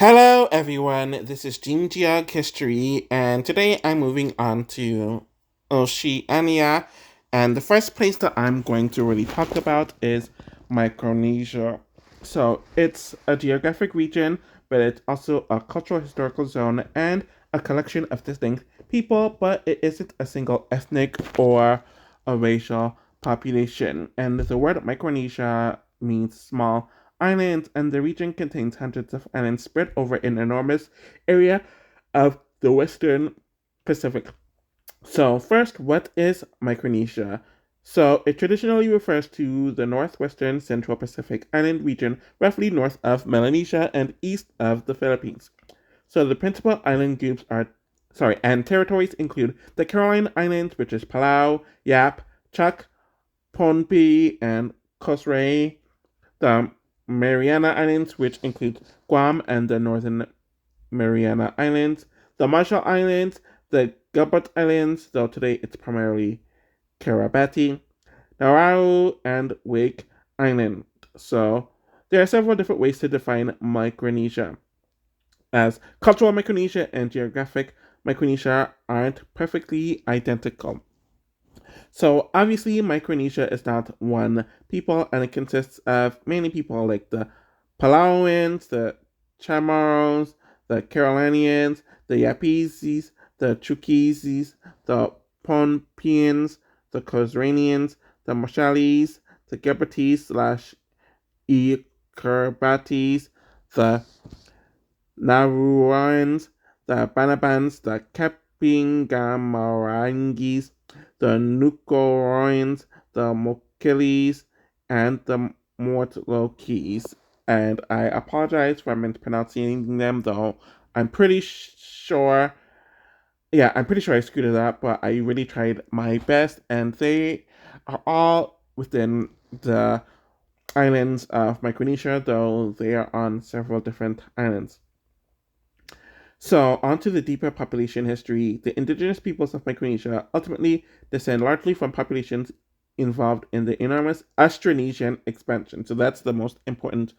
Hello, everyone. This is Gene Geog History, and today I'm moving on to Oceania. And the first place that I'm going to really talk about is Micronesia. So it's a geographic region, but it's also a cultural historical zone and a collection of distinct people, but it isn't a single ethnic or a racial population. And the word Micronesia means small islands, and the region contains hundreds of islands spread over an enormous area of the western Pacific. So, first, what is Micronesia? So, it traditionally refers to the northwestern Central Pacific Island region, roughly north of Melanesia and east of the Philippines. So, the principal island groups and territories include the Caroline Islands, which is Palau, Yap, Chuck, Pohnpei, and Kosrae, the Mariana Islands, which includes Guam and the Northern Mariana Islands, the Marshall Islands, the Gilbert Islands, though today it's primarily Kiribati, Nauru, and Wake Island. So there are several different ways to define Micronesia, as cultural Micronesia and geographic Micronesia aren't perfectly identical. So obviously, Micronesia is not one people, and it consists of many people like the Palauans, the Chamorros, the Carolinians, the Yapeses, the Chuukese, the Pohnpeians, the Cosranians, the Marshalese, the Gilbertese slash Kirbatis, the Nauruans, the Banabans, the Kapingamarangis, the Nukoroins, the Mokiles, and the Mortlokis. And I apologize for mispronouncing them, though I'm pretty sure. Yeah, I'm pretty sure I screwed it up, but I really tried my best, and they are all within the islands of Micronesia, though they are on several different islands. So, on to the deeper population history. The indigenous peoples of Micronesia ultimately descend largely from populations involved in the enormous Austronesian expansion. So, that's the most important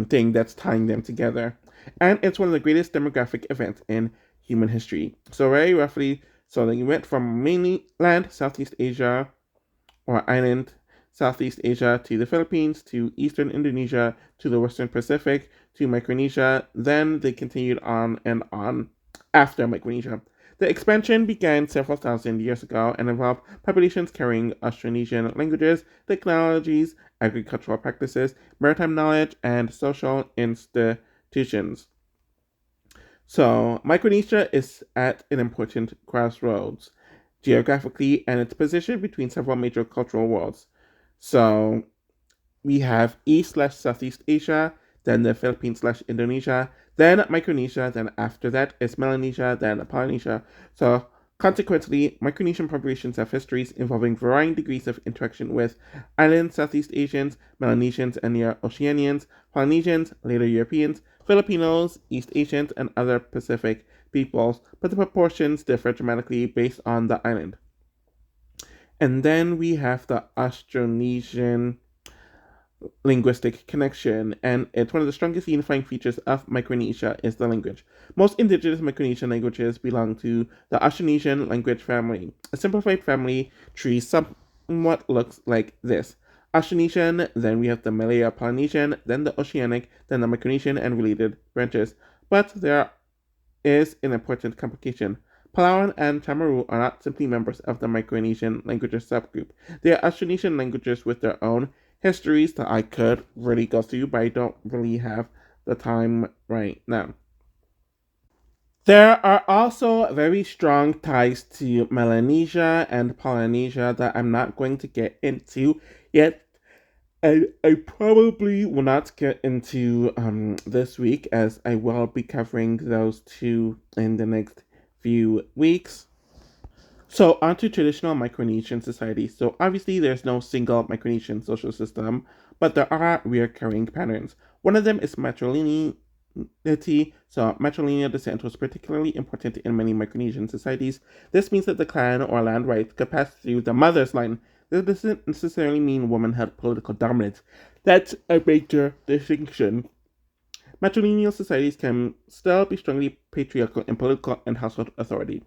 thing that's tying them together. And it's one of the greatest demographic events in human history. So, very roughly, so they went from mainland Southeast Asia or island Southeast Asia to the Philippines to eastern Indonesia to the western Pacific to Micronesia. Then they continued on and on after Micronesia. The expansion began several thousand years ago and involved populations carrying Austronesian languages, technologies, agricultural practices, maritime knowledge, and social institutions. So, Micronesia is at an important crossroads geographically, and it's positioned between several major cultural worlds. So, we have East/Southeast Asia, then the Philippines/Indonesia, then Micronesia, then after that is Melanesia, then Polynesia. So, consequently, Micronesian populations have histories involving varying degrees of interaction with island Southeast Asians, Melanesians, and near Oceanians, Polynesians, later Europeans, Filipinos, East Asians, and other Pacific peoples, but the proportions differ dramatically based on the island. And then we have the Austronesian linguistic connection, and it's one of the strongest unifying features of Micronesia is the language. Most indigenous Micronesian languages belong to the Austronesian language family. A simplified family tree somewhat looks like this. Austronesian, then we have the Malaya-Polynesian, then the Oceanic, then the Micronesian and related branches. But there is an important complication. Palauan and Chamorro are not simply members of the Micronesian languages subgroup. They are Austronesian languages with their own histories that I could really go through, but I don't really have the time right now. There are also very strong ties to Melanesia and Polynesia that I'm not going to get into yet. I probably will not get into this week, as I will be covering those two in the next few weeks. So, onto traditional Micronesian society. So, obviously, there's no single Micronesian social system, but there are recurring patterns. One of them is matrilineality. So, matrilineal descent was particularly important in many Micronesian societies. This means that the clan or land rights could pass through the mother's line. This doesn't necessarily mean women had political dominance. That's a major distinction. matrilineal societies can still be strongly patriarchal in political and household authority.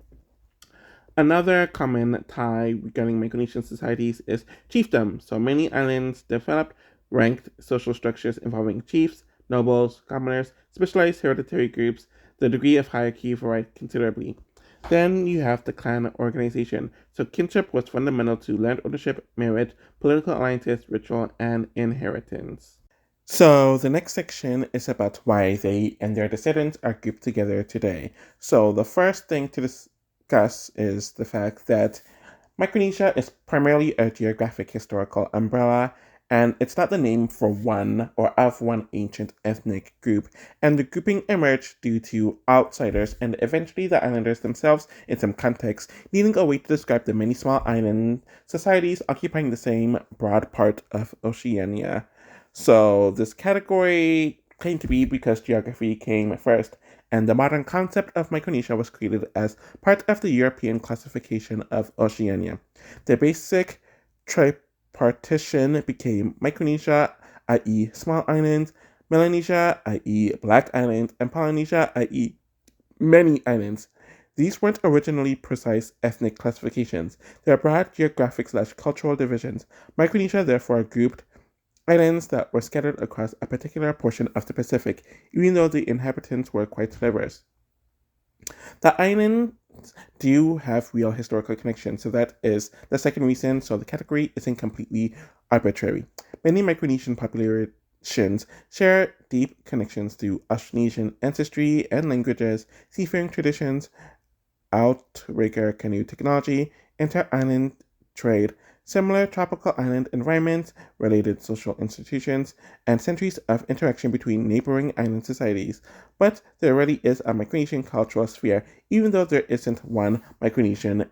Another common tie regarding Micronesian societies is chiefdom. So many islands developed ranked social structures involving chiefs, nobles, commoners, specialized hereditary groups. The degree of hierarchy varied considerably. Then you have the clan organization. So kinship was fundamental to land ownership, marriage, political alliances, ritual, and inheritance. So the next section is about why they and their descendants are grouped together today. So the first thing to discuss is the fact that Micronesia is primarily a geographic historical umbrella, and it's not the name for one or of one ancient ethnic group. And the grouping emerged due to outsiders and eventually the islanders themselves in some contexts, needing a way to describe the many small island societies occupying the same broad part of Oceania. So this category came to be because geography came first, and the modern concept of Micronesia was created as part of the European classification of Oceania. The basic tripartition became Micronesia, i.e., small islands, Melanesia, i.e., black islands, and Polynesia, i.e., many islands. These weren't originally precise ethnic classifications. They are broad geographic/cultural divisions. Micronesia therefore grouped islands that were scattered across a particular portion of the Pacific, even though the inhabitants were quite diverse. The islands do have real historical connections, so that is the second reason, so the category isn't completely arbitrary. Many Micronesian populations share deep connections to Austronesian ancestry and languages, seafaring traditions, outrigger canoe technology, inter-island trade, similar tropical island environments, related social institutions, and centuries of interaction between neighboring island societies. But there already is a Micronesian cultural sphere, even though there isn't one Micronesian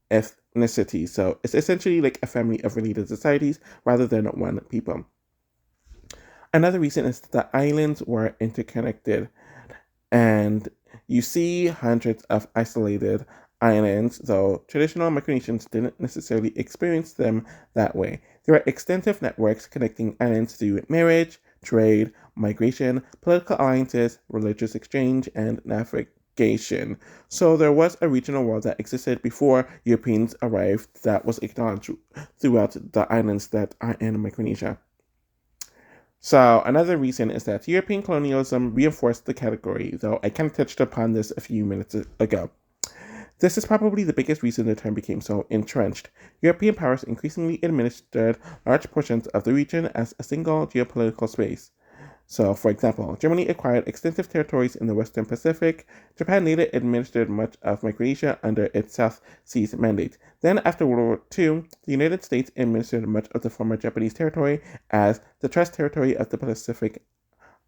ethnicity. So it's essentially like a family of related societies rather than one people. Another reason is that the islands were interconnected, and you see hundreds of isolated islands, though traditional Micronesians didn't necessarily experience them that way. There are extensive networks connecting islands through marriage, trade, migration, political alliances, religious exchange, and navigation. So there was a regional world that existed before Europeans arrived that was acknowledged throughout the islands that are in Micronesia. So another reason is that European colonialism reinforced the category, though I kind of touched upon this a few minutes ago. This is probably the biggest reason the term became so entrenched. European powers increasingly administered large portions of the region as a single geopolitical space. So, for example, Germany acquired extensive territories in the Western Pacific. Japan later administered much of Micronesia under its South Seas Mandate. Then, after World War II, the United States administered much of the former Japanese territory as the Trust Territory of the Pacific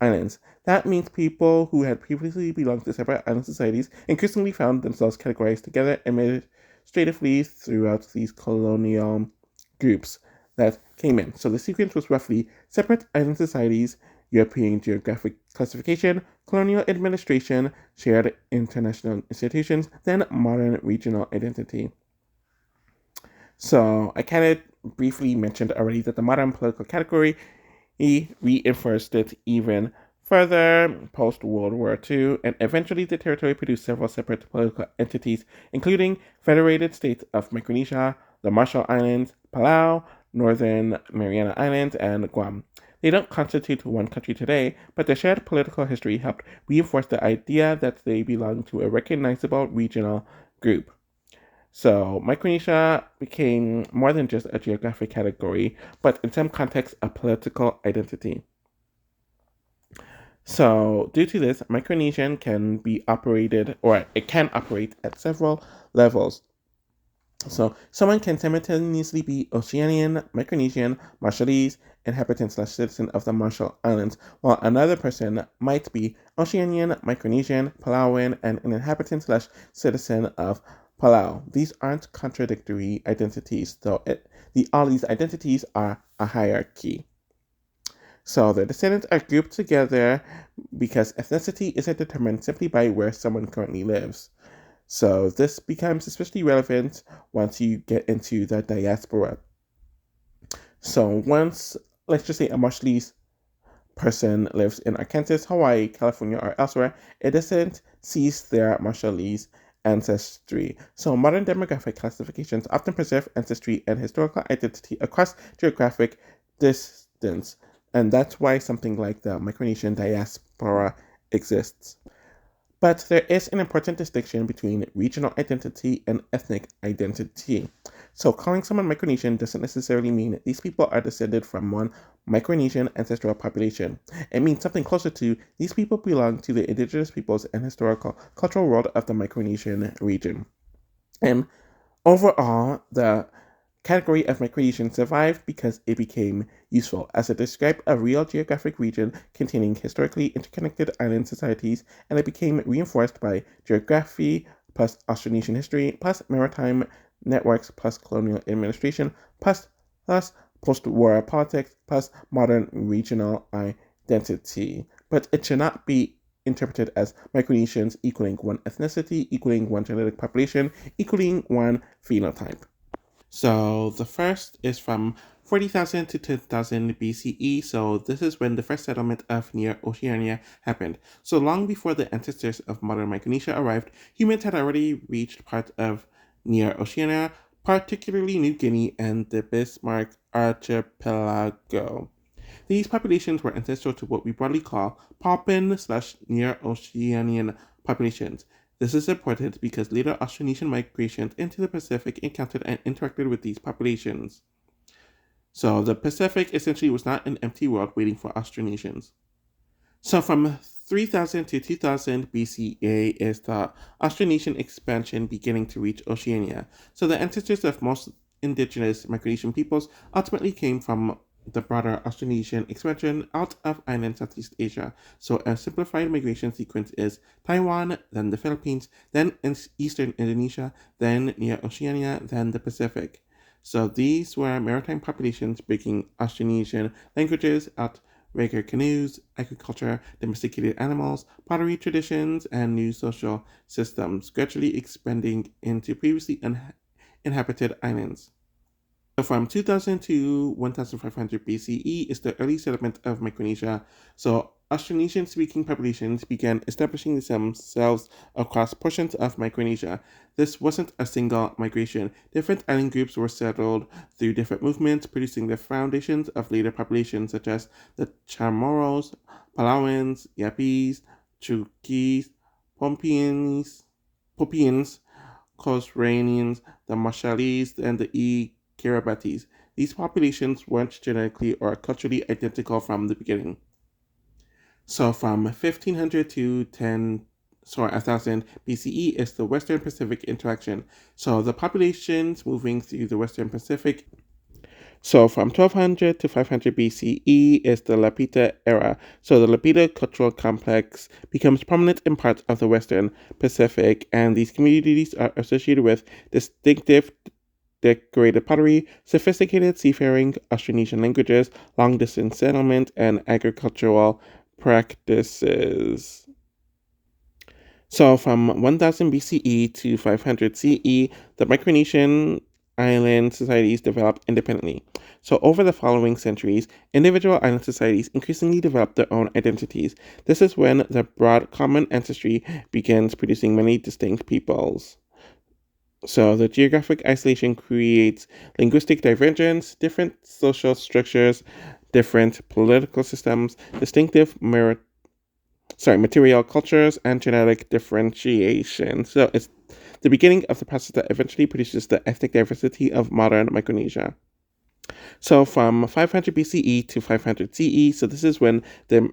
Islands. That means people who had previously belonged to separate island societies increasingly found themselves categorized together administratively throughout these colonial groups that came in. So the sequence was roughly separate island societies, European geographic classification, colonial administration, shared international institutions, then modern regional identity. So I kind of briefly mentioned already that the modern political category reinforced it even further post World War II, and eventually the territory produced several separate political entities, including Federated States of Micronesia, the Marshall Islands, Palau, Northern Mariana Islands, and Guam. They don't constitute one country today, but their shared political history helped reinforce the idea that they belong to a recognizable regional group. So, Micronesia became more than just a geographic category, but in some contexts, a political identity. So, due to this, Micronesian can be operated, or it can operate at several levels. So, someone can simultaneously be Oceanian, Micronesian, Marshallese, inhabitant/citizen of the Marshall Islands, while another person might be Oceanian, Micronesian, Palauan, and an inhabitant/citizen of Palau. These aren't contradictory identities, though all these identities are a hierarchy. So the descendants are grouped together because ethnicity isn't determined simply by where someone currently lives. So this becomes especially relevant once you get into the diaspora. So once, let's just say, a Marshallese person lives in Arkansas, Hawaii, California, or elsewhere, a descendant sees their Marshallese ancestry. So modern demographic classifications often preserve ancestry and historical identity across geographic distance, and that's why something like the Micronesian diaspora exists. But there is an important distinction between regional identity and ethnic identity. So, calling someone Micronesian doesn't necessarily mean these people are descended from one Micronesian ancestral population. It means something closer to these people belong to the indigenous peoples and historical cultural world of the Micronesian region. And overall, the category of Micronesian survived because it became useful as it described a real geographic region containing historically interconnected island societies, and it became reinforced by geography plus Austronesian history plus maritime networks plus colonial administration plus post-war politics plus modern regional identity. But it should not be interpreted as Micronesians equaling one ethnicity, equaling one genetic population, equaling one phenotype. So the first is from 40,000 to 10,000 BCE. So this is when the first settlement of Near Oceania happened. So long before the ancestors of modern Micronesia arrived, humans had already reached part of Near Oceania, particularly New Guinea and the Bismarck Archipelago. These populations were ancestral to what we broadly call Papuan/Near Oceanian populations. This is important because later Austronesian migrations into the Pacific encountered and interacted with these populations. So the Pacific essentially was not an empty world waiting for Austronesians. So from 3000 to 2000 BCE is the Austronesian expansion beginning to reach Oceania. So the ancestors of most indigenous Micronesian peoples ultimately came from the broader Austronesian expansion out of island Southeast Asia. So a simplified migration sequence is Taiwan, then the Philippines, then eastern Indonesia, then Near Oceania, then the Pacific. So these were maritime populations speaking Austronesian languages, outrigger canoes, agriculture, domesticated animals, pottery traditions, and new social systems, gradually expanding into previously uninhabited islands. So from 2000 to 1500 BCE is the early settlement of Micronesia. So Austronesian speaking populations began establishing themselves across portions of Micronesia. This wasn't a single migration. Different island groups were settled through different movements, producing the foundations of later populations such as the Chamorros, Palauans, Yapis, Chuukis, Popians, Cosranians, the Marshallese, and the Kiribatis. These populations weren't genetically or culturally identical from the beginning. So from 1500 to 1000 BCE is the Western Pacific interaction. So the populations moving through the Western Pacific. So from 1200 to 500 BCE is the Lapita era. So the Lapita cultural complex becomes prominent in parts of the Western Pacific, and these communities are associated with distinctive decorated pottery, sophisticated seafaring, Austronesian languages, long-distance settlement, and agricultural practices. So from 1000 BCE to 500 CE, the Micronesian island societies developed independently. So over the following centuries, individual island societies increasingly developed their own identities. This is when the broad common ancestry begins producing many distinct peoples. So the geographic isolation creates linguistic divergence, different social structures, different political systems, distinctive material cultures, and genetic differentiation. So it's the beginning of the process that eventually produces the ethnic diversity of modern Micronesia. So from 500 BCE to 500 CE, so this is when the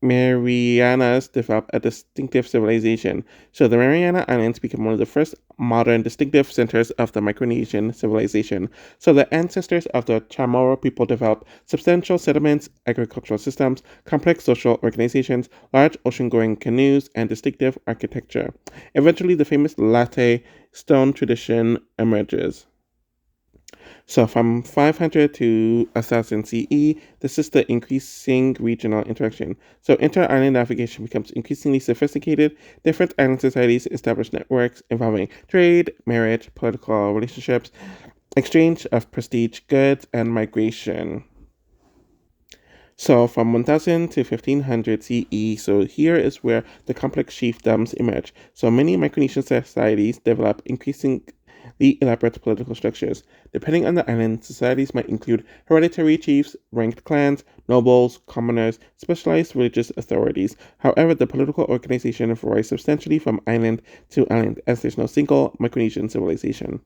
Marianas developed a distinctive civilization. So the Mariana Islands became one of the first modern distinctive centers of the Micronesian civilization. So the ancestors of the Chamorro people developed substantial settlements, agricultural systems, complex social organizations, large ocean-going canoes, and distinctive architecture. Eventually, the famous latte stone tradition emerges. So from 500 to 1000 CE, this is the increasing regional interaction. So inter-island navigation becomes increasingly sophisticated. Different island societies establish networks involving trade, marriage, political relationships, exchange of prestige goods, and migration. So from 1000 to 1500 CE, so here is where the complex chiefdoms emerge. So many Micronesian societies develop increasingly elaborate political structures. Depending on the island, societies might include hereditary chiefs, ranked clans, nobles, commoners, specialized religious authorities. However, the political organization varies substantially from island to island, as there's no single Micronesian civilization.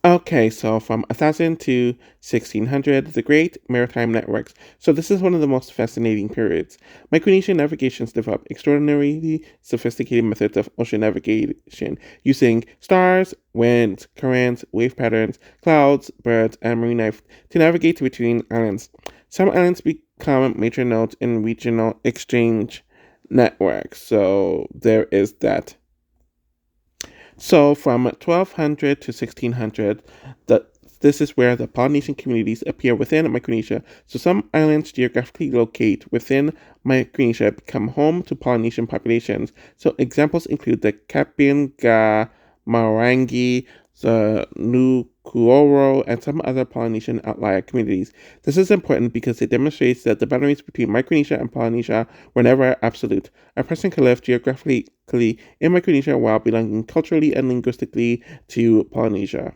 Okay, so from 1000 to 1600, the Great Maritime Networks. So this is one of the most fascinating periods. Micronesian navigations developed extraordinarily sophisticated methods of ocean navigation using stars, winds, currents, wave patterns, clouds, birds, and marine life to navigate between islands. Some islands become major nodes in regional exchange networks. So there is that. So from 1200 to 1600, this is where the Polynesian communities appear within Micronesia. So some islands geographically locate within Micronesia become home to Polynesian populations. So examples include the Kapinga, Marangi, the Nukuoro, and some other Polynesian outlier communities. This is important because it demonstrates that the boundaries between Micronesia and Polynesia were never absolute. A person can live geographically in Micronesia while belonging culturally and linguistically to Polynesia.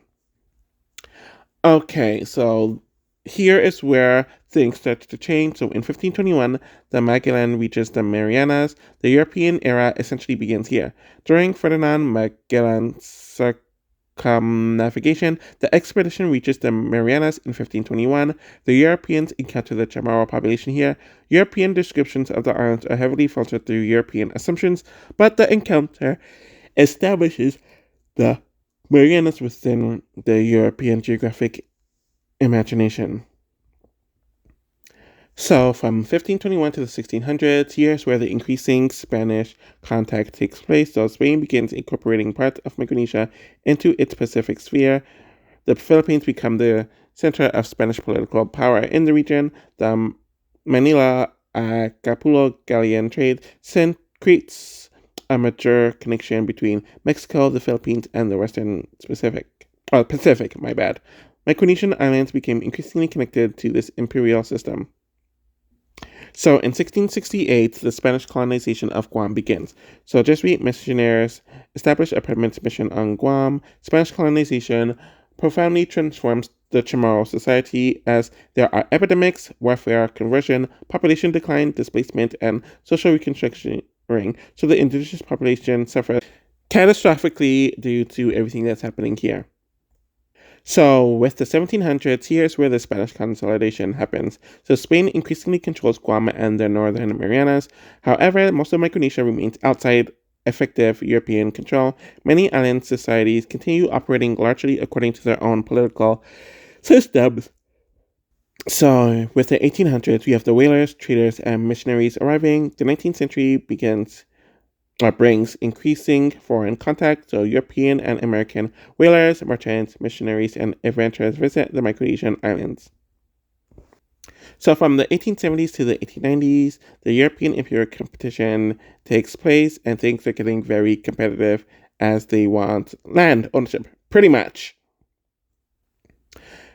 Okay, so here is where things start to change. So in 1521, the Magellan reaches the Marianas. The European era essentially begins here. During Ferdinand Magellan's circumnavigation, the expedition reaches the Marianas in 1521. The Europeans encounter the Chamorro population here. European descriptions of the islands are heavily filtered through European assumptions, but the encounter establishes the Marianas within the European geographic imagination. So, from 1521 to the 1600s, here's where the increasing Spanish contact takes place. So, Spain begins incorporating parts of Micronesia into its Pacific sphere. The Philippines become the center of Spanish political power in the region. The Manila Acapulco galleon trade creates a major connection between Mexico, the Philippines, and the Western Pacific, my bad. Micronesian islands became increasingly connected to this imperial system. So in 1668, the Spanish colonization of Guam begins. So Jesuit missionaries establish a permanent mission on Guam. Spanish colonization profoundly transforms the Chamorro society as there are epidemics, warfare, conversion, population decline, displacement, and social reconstruction. So the indigenous population suffers catastrophically due to everything that's happening here. So, with the 1700s, here's where the Spanish consolidation happens. So, Spain increasingly controls Guam and the Northern Marianas. However, most of Micronesia remains outside effective European control. Many island societies continue operating largely according to their own political systems. So, with the 1800s, we have the whalers, traders, and missionaries arriving. The 19th century brings increasing foreign contact, so European and American whalers, merchants, missionaries, and adventurers visit the Micronesian islands. So from the 1870s to the 1890s, the European imperial competition takes place, and things are getting very competitive as they want land ownership, pretty much.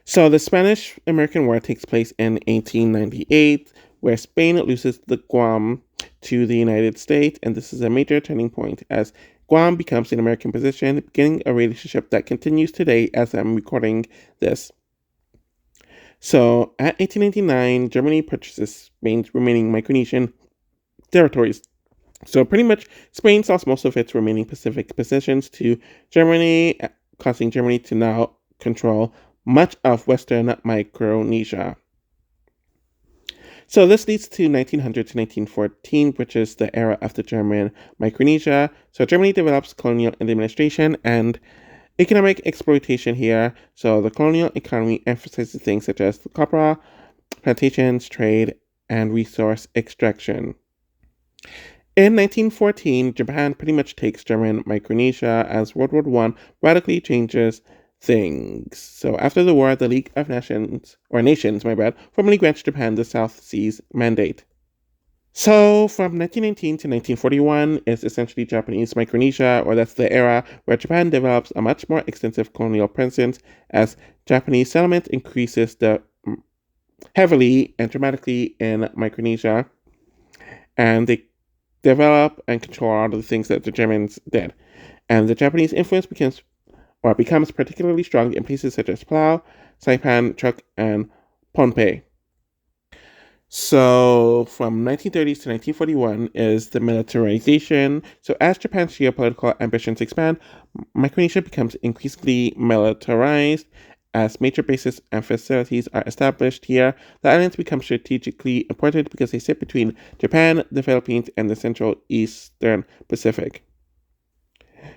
So the Spanish-American War takes place in 1898, where Spain loses the Guam to the United States, and this is a major turning point as Guam becomes an American possession, beginning a relationship that continues today as I'm recording this. So, at 1899, Germany purchases Spain's remaining Micronesian territories. So, pretty much, Spain lost most of its remaining Pacific possessions to Germany, causing Germany to now control much of Western Micronesia. So this leads to 1900 to 1914, which is the era of the German Micronesia. So Germany develops colonial administration and economic exploitation here. So the colonial economy emphasizes things such as the copra, plantations, trade, and resource extraction. In 1914, Japan pretty much takes German Micronesia as World War I radically changes things. So after the war, the League of Nations, formally grants Japan the South Seas Mandate. So from 1919 to 1941 is essentially Japanese Micronesia, or that's the era where Japan develops a much more extensive colonial presence as Japanese settlement increases the heavily and dramatically in Micronesia, and they develop and control all of the things that the Germans did. And the Japanese influence becomes particularly strong in places such as Palau, Saipan, Truk, and Pohnpei. So, from 1930s to 1941 is the militarization. So, as Japan's geopolitical ambitions expand, Micronesia becomes increasingly militarized. As major bases and facilities are established here, the islands become strategically important because they sit between Japan, the Philippines, and the Central Eastern Pacific.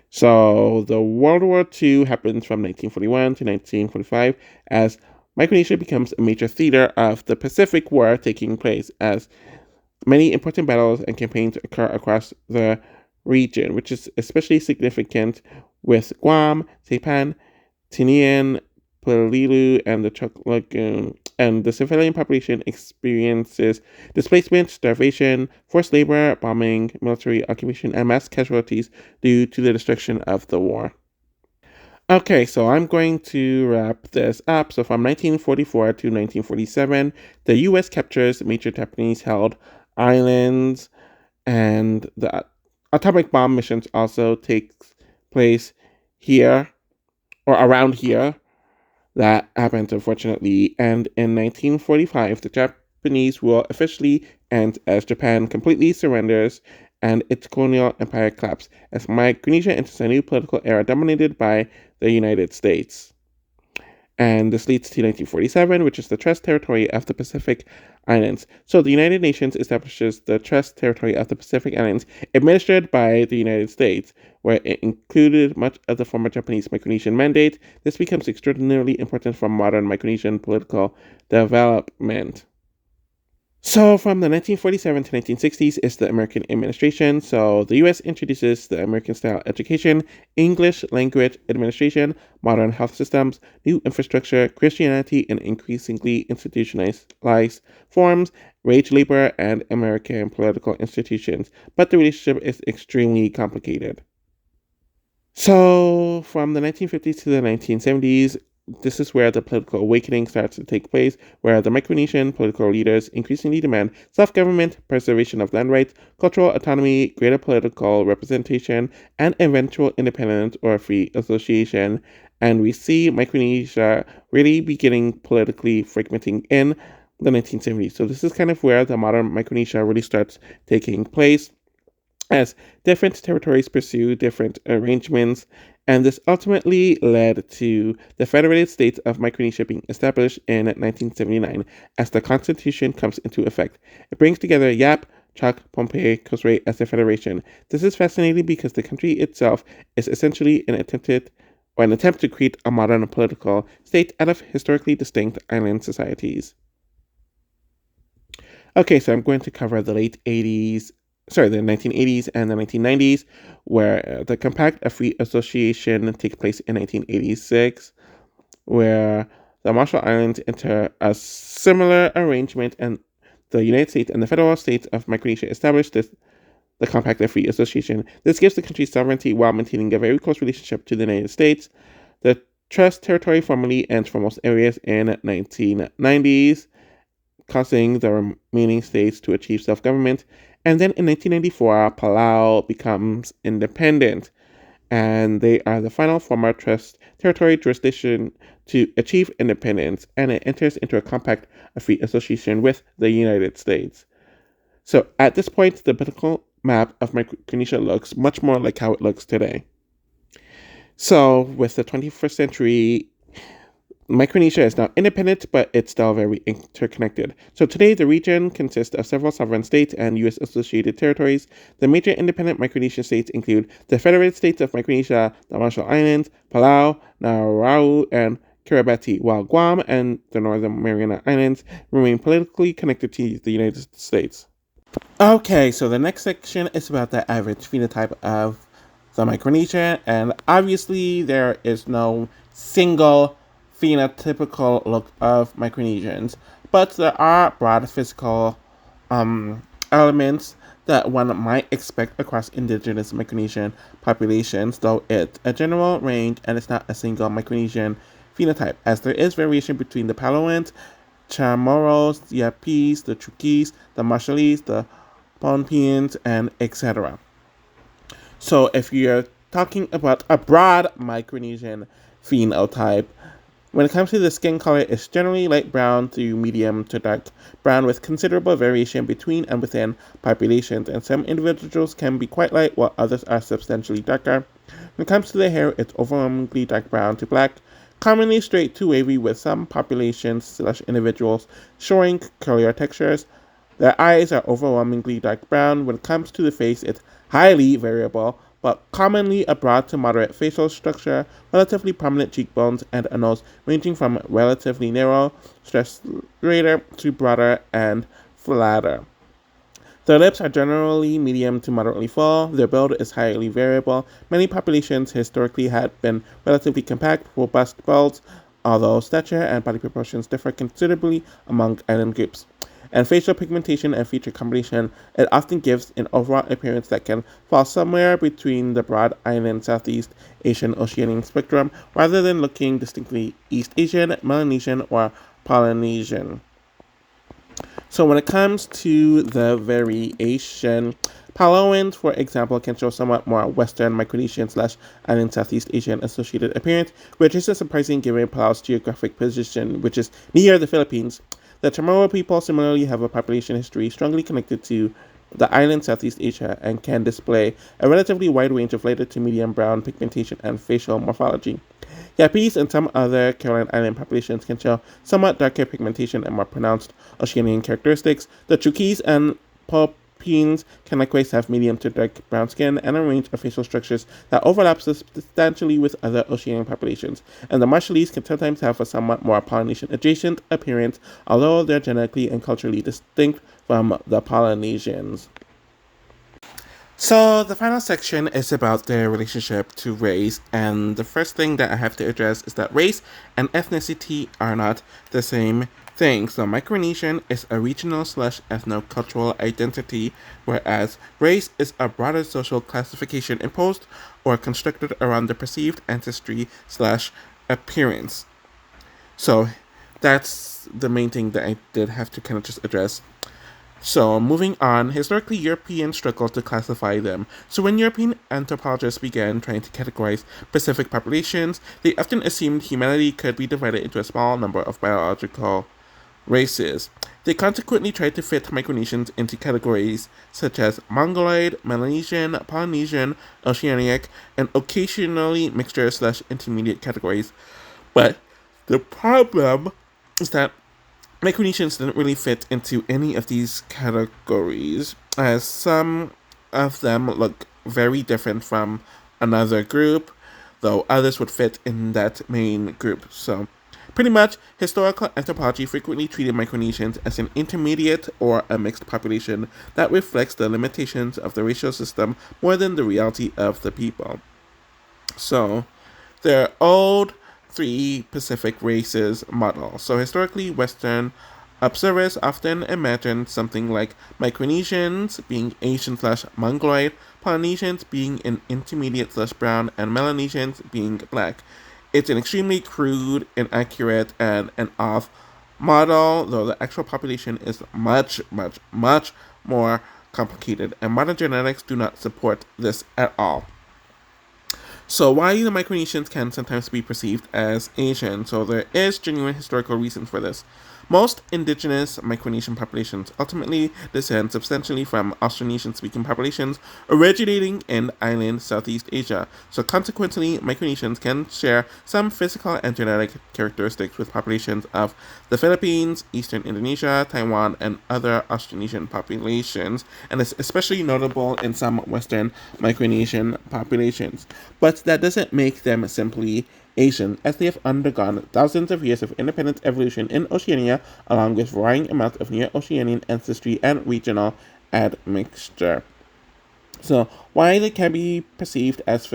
So, the World War II happens from 1941 to 1945 as Micronesia becomes a major theater of the Pacific War taking place as many important battles and campaigns occur across the region, which is especially significant with Guam, Saipan, Tinian, Palilu, and the Truk Lagoon. And the civilian population experiences displacement, starvation, forced labor, bombing, military occupation, and mass casualties due to the destruction of the war. Okay, so I'm going to wrap this up. So from 1944 to 1947, the U.S. captures major Japanese held islands, and the atomic bomb missions also take place here or around here. That happened, unfortunately. And in 1945, the Japanese rule officially ends as Japan completely surrenders and its colonial empire collapses as Micronesia enters a new political era dominated by the United States. And this leads to 1947, which is the Trust Territory of the Pacific Islands. So the United Nations establishes the Trust Territory of the Pacific Islands, administered by the United States, where it included much of the former Japanese Micronesian mandate. This becomes extraordinarily important for modern Micronesian political development. So, from the 1947 to 1960s is the American administration. So, the US introduces the American style education, English language administration, modern health systems, new infrastructure, Christianity in increasingly institutionalized forms, wage labor, and American political institutions. But the relationship is extremely complicated. So, from the 1950s to the 1970s, this is where the political awakening starts to take place, where the Micronesian political leaders increasingly demand self government, preservation of land rights, cultural autonomy, greater political representation, and eventual independence or free association. And we see Micronesia really beginning politically fragmenting in the 1970s. So, this is kind of where the modern Micronesia really starts taking place as different territories pursue different arrangements, and this ultimately led to the Federated States of Micronesia being established in 1979 as the Constitution comes into effect. It brings together Yap, Truk, Pohnpei, Kosrae as a federation. This is fascinating because the country itself is essentially an attempt to create a modern political state out of historically distinct island societies. Okay, so I'm going to cover the 1980s and the 1990s, where the Compact of Free Association takes place in 1986, where the Marshall Islands enter a similar arrangement, and the United States and the federal states of Micronesia established the Compact of Free Association. This gives the country sovereignty while maintaining a very close relationship to the United States. The Trust Territory formally ends for most areas in 1990s, causing the remaining states to achieve self-government. And then in 1994, Palau becomes independent, and they are the final former Trust Territory jurisdiction to achieve independence, and it enters into a compact of free association with the United States. So at this point, the political map of Micronesia looks much more like how it looks today. So with the 21st century, Micronesia is now independent, but it's still very interconnected. So today, the region consists of several sovereign states and U.S. associated territories. The major independent Micronesian states include the Federated States of Micronesia, the Marshall Islands, Palau, Nauru, and Kiribati, while Guam and the Northern Mariana Islands remain politically connected to the United States. Okay, so the next section is about the average phenotype of the Micronesia, and obviously there is no single phenotypical look of Micronesians, but there are broad physical elements that one might expect across indigenous Micronesian populations, though it's a general range and it's not a single Micronesian phenotype, as there is variation between the Palauans, Chamorros, the Yapese, the Chuukese, the Marshallese, the Pohnpians, and etc. So if you're talking about a broad Micronesian phenotype, when it comes to the skin color, it's generally light brown to medium to dark brown with considerable variation between and within populations, and some individuals can be quite light while others are substantially darker. When it comes to the hair, it's overwhelmingly dark brown to black, commonly straight to wavy with some populations/individuals showing curlier textures. Their eyes are overwhelmingly dark brown. When it comes to the face, it's highly variable, but commonly a broad to moderate facial structure, relatively prominent cheekbones, and a nose ranging from relatively narrow, stressed greater to broader and flatter. Their lips are generally medium to moderately full. Their build is highly variable. Many populations historically had been relatively compact, robust builds, although stature and body proportions differ considerably among island groups. And facial pigmentation and feature combination, it often gives an overall appearance that can fall somewhere between the broad island Southeast Asian Oceanian spectrum, rather than looking distinctly East Asian, Melanesian, or Polynesian. So when it comes to the variation, Palauans, for example, can show somewhat more Western Micronesian/island Southeast Asian associated appearance, which isn't surprising given Palau's geographic position, which is near the Philippines. The Chamorro people similarly have a population history strongly connected to the island Southeast Asia and can display a relatively wide range of lighter to medium brown pigmentation and facial morphology. Yapese and some other Caroline Island populations can show somewhat darker pigmentation and more pronounced Oceanian characteristics. The Chuukese and Pohnpians can likewise have medium to dark brown skin and a range of facial structures that overlap substantially with other Oceanian populations. And the Marshallese can sometimes have a somewhat more Polynesian adjacent appearance, although they're genetically and culturally distinct from the Polynesians. So the final section is about their relationship to race, and the first thing that I have to address is that race and ethnicity are not the same thing. So Micronesian is a regional/ethno-cultural identity, whereas race is a broader social classification imposed or constructed around the perceived ancestry/appearance. So that's the main thing that I did have to kind of just address. So, moving on, historically Europeans struggled to classify them. So when European anthropologists began trying to categorize specific populations, they often assumed humanity could be divided into a small number of biological races. They consequently tried to fit Micronesians into categories such as Mongoloid, Melanesian, Polynesian, Oceanic, and occasionally mixture/intermediate categories. But the problem is that Micronesians didn't really fit into any of these categories, as some of them look very different from another group, though others would fit in that main group. So, pretty much, historical anthropology frequently treated Micronesians as an intermediate or a mixed population that reflects the limitations of the racial system more than the reality of the people. So, their old three Pacific races model. So historically, Western observers often imagine something like Micronesians being Asian/Mongoloid, Polynesians being an intermediate/brown, and Melanesians being black. It's an extremely crude, inaccurate, and an off model, though the actual population is much, much, much more complicated, and modern genetics do not support this at all. So why the Micronesians can sometimes be perceived as Asian? So there is genuine historical reason for this. Most indigenous Micronesian populations ultimately descend substantially from Austronesian-speaking populations originating in island Southeast Asia. So consequently, Micronesians can share some physical and genetic characteristics with populations of the Philippines, Eastern Indonesia, Taiwan, and other Austronesian populations, and it's especially notable in some Western Micronesian populations. But that doesn't make them simply Asian, as they have undergone thousands of years of independent evolution in Oceania, along with varying amounts of near-Oceanian ancestry and regional admixture. So, why they can be perceived as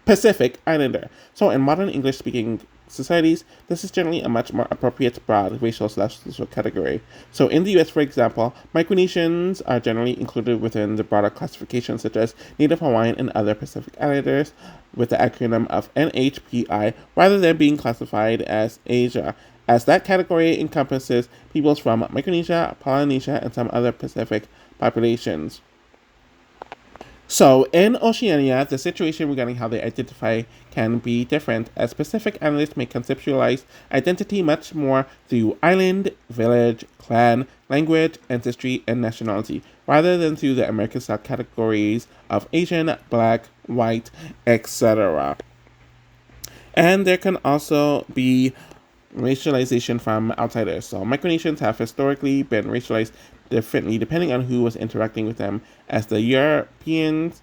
Pacific Islander. So, in modern English-speaking societies, this is generally a much more appropriate broad racial/social category. So in the US, for example, Micronesians are generally included within the broader classifications such as Native Hawaiian and other Pacific Islanders with the acronym of NHPI rather than being classified as Asia. as that category encompasses peoples from Micronesia, Polynesia, and some other Pacific populations. So, in Oceania, the situation regarding how they identify can be different, as Pacific analysts may conceptualize identity much more through island, village, clan, language, ancestry, and nationality, rather than through the American style categories of Asian, Black, White, etc. And there can also be racialization from outsiders. So Micronesians have historically been racialized differently depending on who was interacting with them, as the Europeans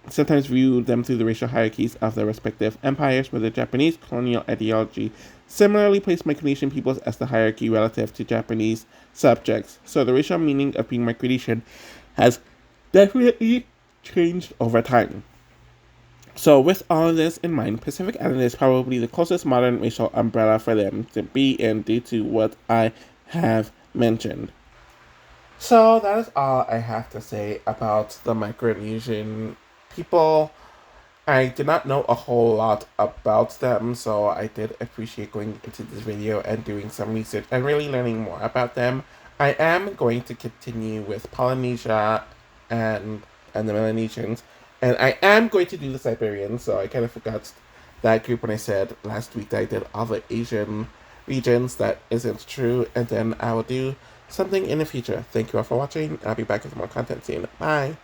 sometimes viewed them through the racial hierarchies of their respective empires, where the Japanese colonial ideology similarly placed Micronesian peoples as the hierarchy relative to Japanese subjects. So the racial meaning of being Micronesian has definitely changed over time. So, with all of this in mind, Pacific Island is probably the closest modern racial umbrella for them to be in due to what I have mentioned. So, that is all I have to say about the Micronesian people. I did not know a whole lot about them, so I did appreciate going into this video and doing some research and really learning more about them. I am going to continue with Polynesia and the Melanesians, and I am going to do the Siberians, so I kind of forgot that group when I said last week that I did all the Asian regions. That isn't true, and then I will do something in the future. Thank you all for watching. I'll be back with more content soon. Bye!